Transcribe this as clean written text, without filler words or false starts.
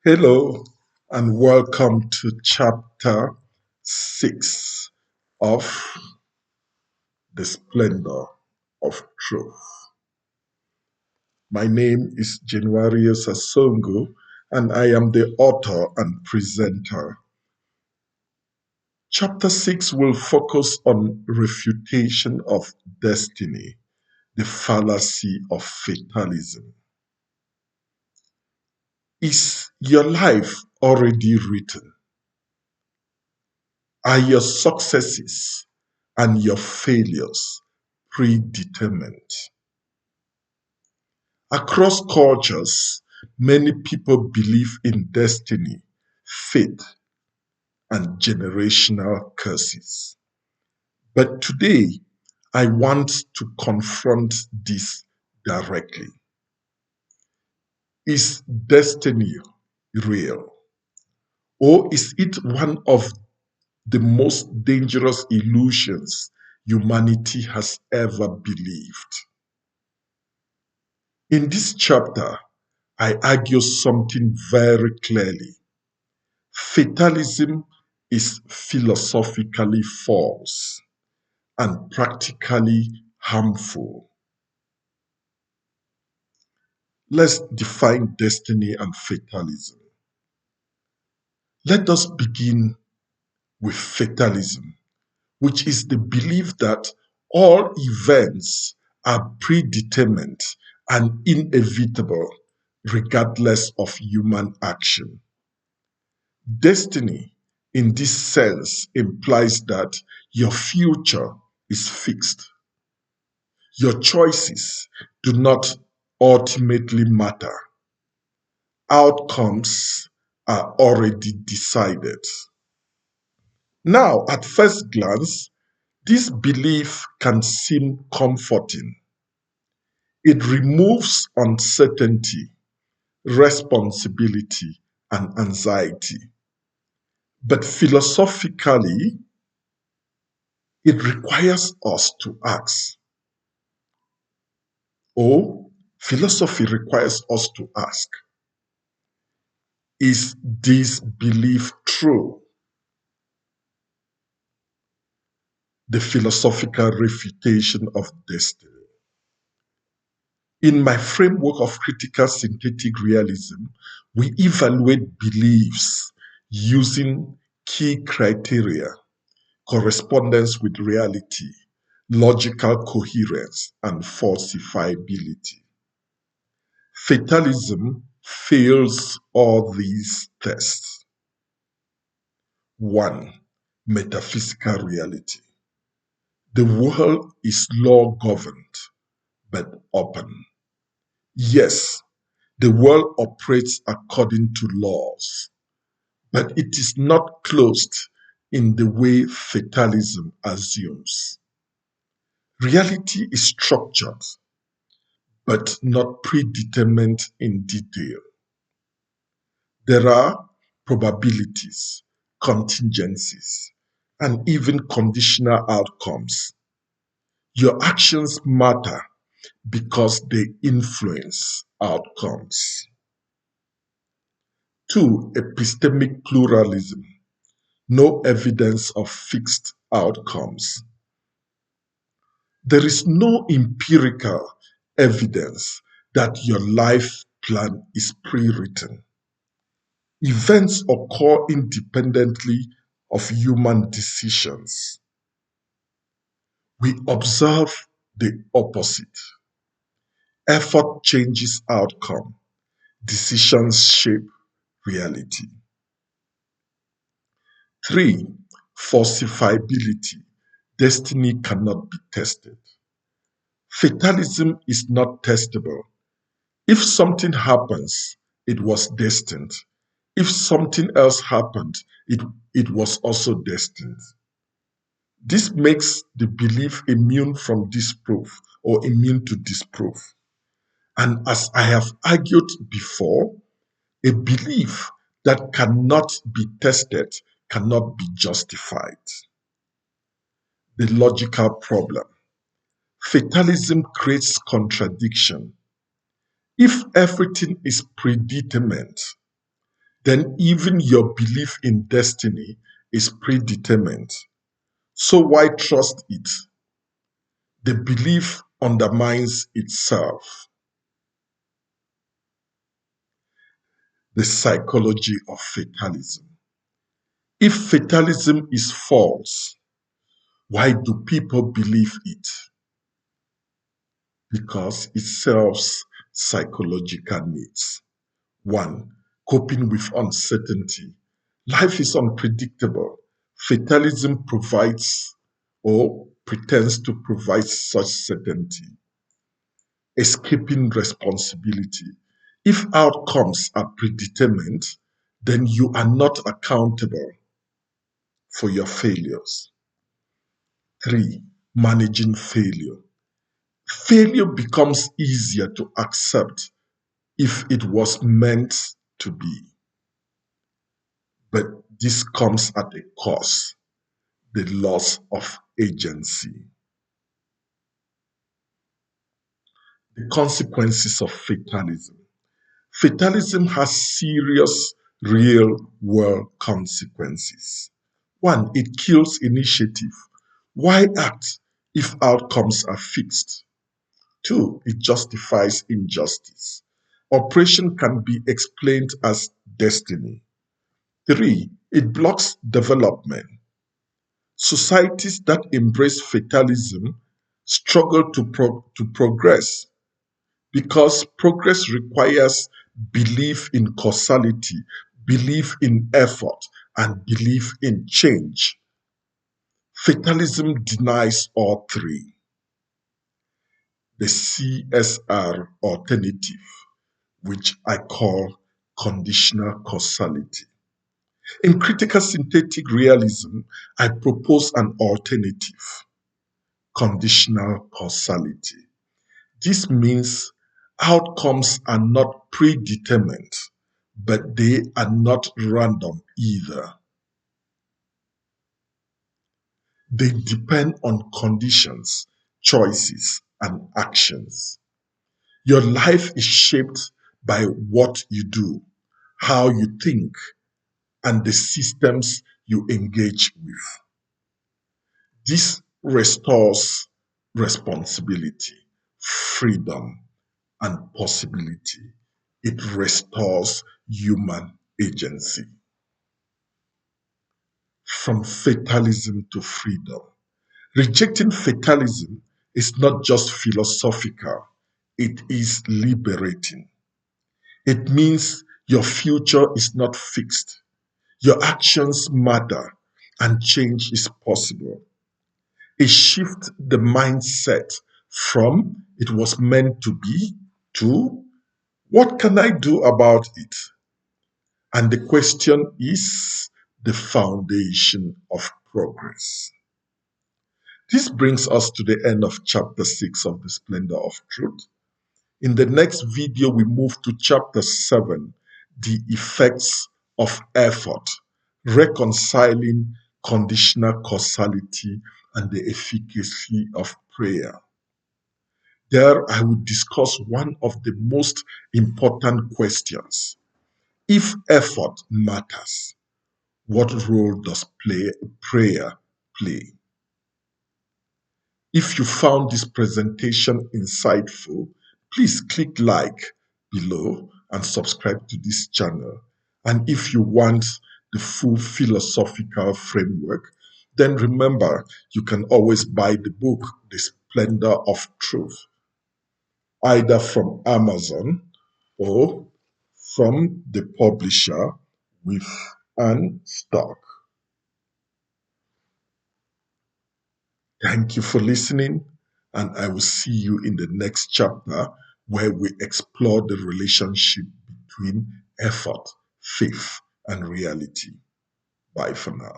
Hello and welcome to chapter 6 of the Splendor of Truth. My name is Januario Sasongo and I am the author and presenter. Chapter 6 will focus on refutation of destiny, the fallacy of fatalism. Is your life already written? Are your successes and your failures predetermined? Across cultures, many people believe in destiny, fate, and generational curses. But today, I want to confront this directly. Is destiny real? Or is it one of the most dangerous illusions humanity has ever believed? In this chapter, I argue something very clearly. Fatalism is philosophically false and practically harmful. Let's define destiny and fatalism. Let us begin with fatalism, which is the belief that all events are predetermined and inevitable regardless of human action. Destiny, in this sense, implies that your future is fixed. Your choices do not ultimately matter. Outcomes are already decided. Now, at first glance, this belief can seem comforting. It removes uncertainty, responsibility, and anxiety. But philosophically, it requires us to ask, or philosophy requires us to ask, is this belief true? The philosophical refutation of destiny. In my framework of critical synthetic realism, we evaluate beliefs using key criteria: correspondence with reality, logical coherence, and falsifiability. Fatalism fails all these tests. 1. Metaphysical reality. The world is law governed, but open. Yes, the world operates according to laws, but it is not closed in the way fatalism assumes. Reality is structured, but not predetermined in detail. There are probabilities, contingencies, and even conditional outcomes. Your actions matter because they influence outcomes. 2. Epistemic pluralism. No evidence of fixed outcomes. There is no empirical evidence that your life plan is pre-written. Events occur independently of human decisions. We observe the opposite. Effort changes outcome. Decisions shape reality. 3. Falsifiability. Destiny cannot be tested. Fatalism is not testable. If something happens, it was destined. If something else happened, it was also destined. This makes the belief immune from disproof or immune to disproof. And as I have argued before, a belief that cannot be tested cannot be justified. The logical problem. Fatalism creates contradiction. If everything is predetermined, then even your belief in destiny is predetermined. So why trust it? The belief undermines itself. The psychology of fatalism. If fatalism is false, why do people believe it? Because it serves psychological needs. One, coping with uncertainty. Life is unpredictable. Fatalism provides or pretends to provide such certainty. Escaping responsibility. If outcomes are predetermined, then you are not accountable for your failures. Three, managing failure. Failure becomes easier to accept if it was meant to be. But this comes at a cost, the loss of agency. The consequences of fatalism. Fatalism has serious real world consequences. One, it kills initiative. Why act if outcomes are fixed? Two, it justifies injustice. Oppression can be explained as destiny. Three, it blocks development. Societies that embrace fatalism struggle to progress because progress requires belief in causality, belief in effort, and belief in change. Fatalism denies all three. The CSR alternative, which I call conditional causality. In critical synthetic realism, I propose an alternative, conditional causality. This means outcomes are not predetermined, but they are not random either. They depend on conditions, choices, and actions. Your life is shaped by what you do, how you think, and the systems you engage with. This restores responsibility, freedom, and possibility. It restores human agency. From fatalism to freedom. Rejecting fatalism is not just philosophical, it is liberating. It means your future is not fixed. Your actions matter and change is possible. It shifts the mindset from it was meant to be to what can I do about it? And the question is the foundation of progress. This brings us to the end of chapter 6 of the Splendor of Truth. In the next video, we move to chapter 7, the effects of effort, reconciling conditional causality and the efficacy of prayer. There, I will discuss one of the most important questions. If effort matters, what role does prayer play? If you found this presentation insightful, please click like below and subscribe to this channel. And if you want the full philosophical framework, then remember you can always buy the book, The Splendor of Truth, either from Amazon or from the publisher with an stock. Thank you for listening, and I will see you in the next chapter where we explore the relationship between effort, faith, and reality. Bye for now.